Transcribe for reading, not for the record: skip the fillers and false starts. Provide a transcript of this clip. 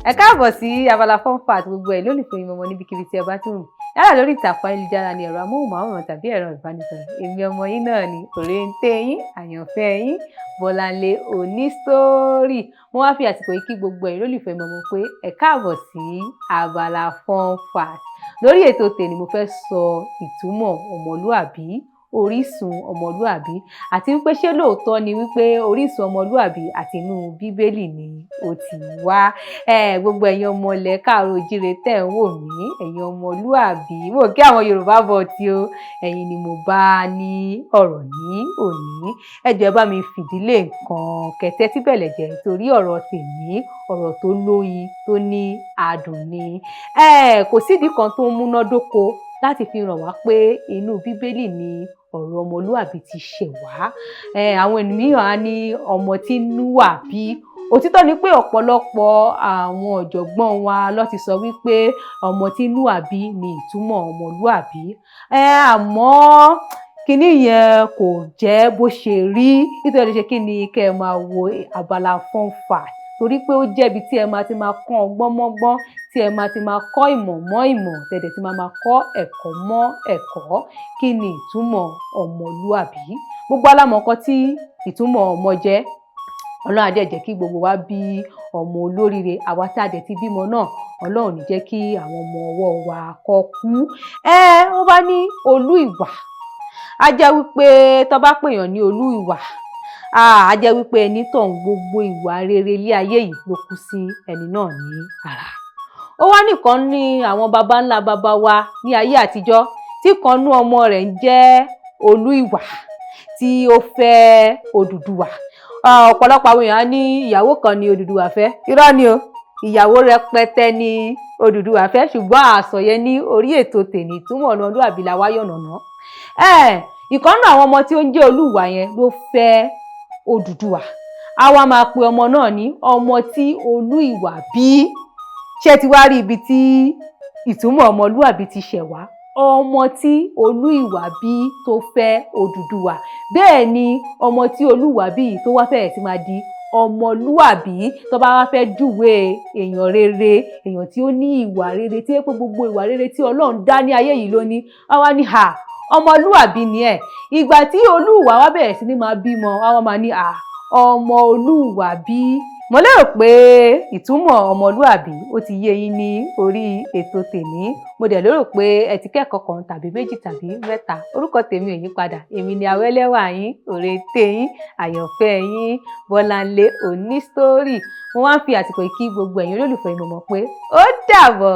Ẹ káàbọ̀ sí abala fun fact gbogbo ẹ̀ lólùfẹ́ yín ọmọ níbikíbi tí ẹ bá ti wù. Yálà lórí ìtàkùn ayélujára ni ẹ̀rọ amóhùnmáwòrán tàbí ẹ̀rọ ìbánisọ̀rọ̀. Èmi ọmọ yín náà ni òrèǹté yín, àyànfẹ́ yín, Bọ́láńlé Onísítórì. Mo wá fi àsìkò yìí kí gbogbo ẹ̀ lólùfẹ́ mi ọmọ pé ẹ káàbọ̀ sí abala fun fact. Lórí ètò tèmi mo fẹ́ sọ ìtumọ̀ ọmọlúàbí, orísun ọmọlúàbí àti wípé ṣé lóòótọ́ ni wípé orísun ọmọlúàbí àti inú bíbélì ni ó ti wá. Gbogbo ẹ̀yin ọmọ ilẹ̀ káàárọ̀ oòjíire tẹ́ ń wò mí, ẹ̀yin ọmọlúàbí, mo kí àwọn Yorùbá bọ̀ tí ó ẹ̀yin ni mo bá ní ọ̀rọ̀ ní òní. Ẹ jọ̀ọ́ bá mi fìdílé nǹkan kẹtẹ́ tí bẹ̀lẹ̀ jẹ́ torí ọ̀rọ̀ tèmi ọ̀rọ̀ tó lóyin tó ní adùn ni. Kò sídìí kan tó ń múnádóko láti fi ràn wá pé inú bíbélì ni ọ̀rọ̀ ọmọlúàbí ti ṣẹ̀ wá. Àwọn ènìyàn á ní ọmọ tí Nóà bí. Òtítọ́ ni pé ọ̀pọ̀lọpọ̀ àwọn ọ̀jọ̀gbọ́n wa ló ti sọ wípé ọmọ tí Nóà bí ni ìtumọ̀ ọmọlúàbí. Àmọ́ kíní yẹn kò jẹ́ bó ṣe rí nítorí ṣe kí ni kẹ́ ẹ máa wo abala fun fact torí pé ó jẹ́ ibi tí ẹ máa ti máa kọ́ ọgbọ́n mọ́gbọ́n, tí ẹ máa ti máa kọ́ ìmọ̀ mọ́ ìmọ̀, tẹ̀dẹ̀ tí máa kọ́ ẹ̀kọ́ mọ́ ẹ̀kọ́. Kí ni ìtumọ̀ ọmọlúàbí? Gbogbo alámọ̀ọ́kọ́ tí ìtumọ̀ ọmọ jẹ́. Ọlọ́run á dẹ̀ jẹ́ kí gbogbo wa bí ọmọ olóríire. Àwa tí a dẹ̀ ti bímọ náà, Ọlọ́run ò ní jẹ́ kí àwọn ọmọ ọwọ́ wa kó kú. Wọ́n bá ní olú ìwà. A jẹ́ wípé tó bá pèèyàn ní olú ìwà, a jẹ́ wípé ẹni tó ń gbogbo ìwà rere ilé ayé yìí ló kú sí ẹni náà ní ara. Ó wá nìkan ní àwọn baba ńlá baba wa ní ayé àtijọ́ tí kan nú ọmọ rẹ̀ ń jẹ́ olú ìwà tí ó fẹ́ Odùduwà. Ọ̀pọ̀lọpọ̀ àwọn èèyàn ní ìyàwó kan ni Odùduwà fẹ́. Irọ́ ni o, ìyàwó rẹpẹtẹ ni Odùduwà fẹ́ ṣùgbọ́n àsọyẹ ní orí ètò tèmi ìtumọ̀ ọmọlúàbí la wá yànnàná. Ìkan nú àwọn ọmọ tí ó ń jẹ́ olú ìwà yẹn ló fẹ́ Odùduwà. A wá máa pe ọmọ náà ní ọmọ tí olú ìwà bí. Ṣé ti wá rí ibi tí ìtumọ̀ ọmọlúàbí ti ṣẹ̀ wá? Ọmọ tí olú ìwà bí tó fẹ́ Odùduwà. Bẹ́ẹ̀ ni ọmọ tí olú ìwà bí yìí tó wá fẹ́ẹ̀ sí máa di ọmọlúàbí tó bá wá fẹ́ júwe èèyàn rere, èèyàn tí ó ní ìwà rere tí ó pé gbogbo ìwà rere tí Ọlọ́run dá ní ayé yìí ló ní. A wá ní ọmọlúàbí ni ẹ̀. Ìgbà tí olú ìwà wá bẹ̀rẹ̀ sí ní máa bímọ, a wá máa ní ọmọ olú ìwà bí. Mo lérò pé ìtumọ̀ ọmọlúàbí ó ti yé yín ní orí ètò tèmi. Mo dẹ̀ lérò pé ẹ ti kẹ́kọ̀ọ́ kan tàbí méjì tàbí mẹ́ta. Orúkọ tèmi ò yí padà. Èmi ni awẹ́lẹ́wà yín, òrèǹté yín, àyànfẹ́ yín, Bọ́láńlé Onísítórì. Mo wá ń fi àsìkò yìí kí gbogbo ẹ̀yin olólùfẹ́ mi mọ̀ pé ó dàbọ̀.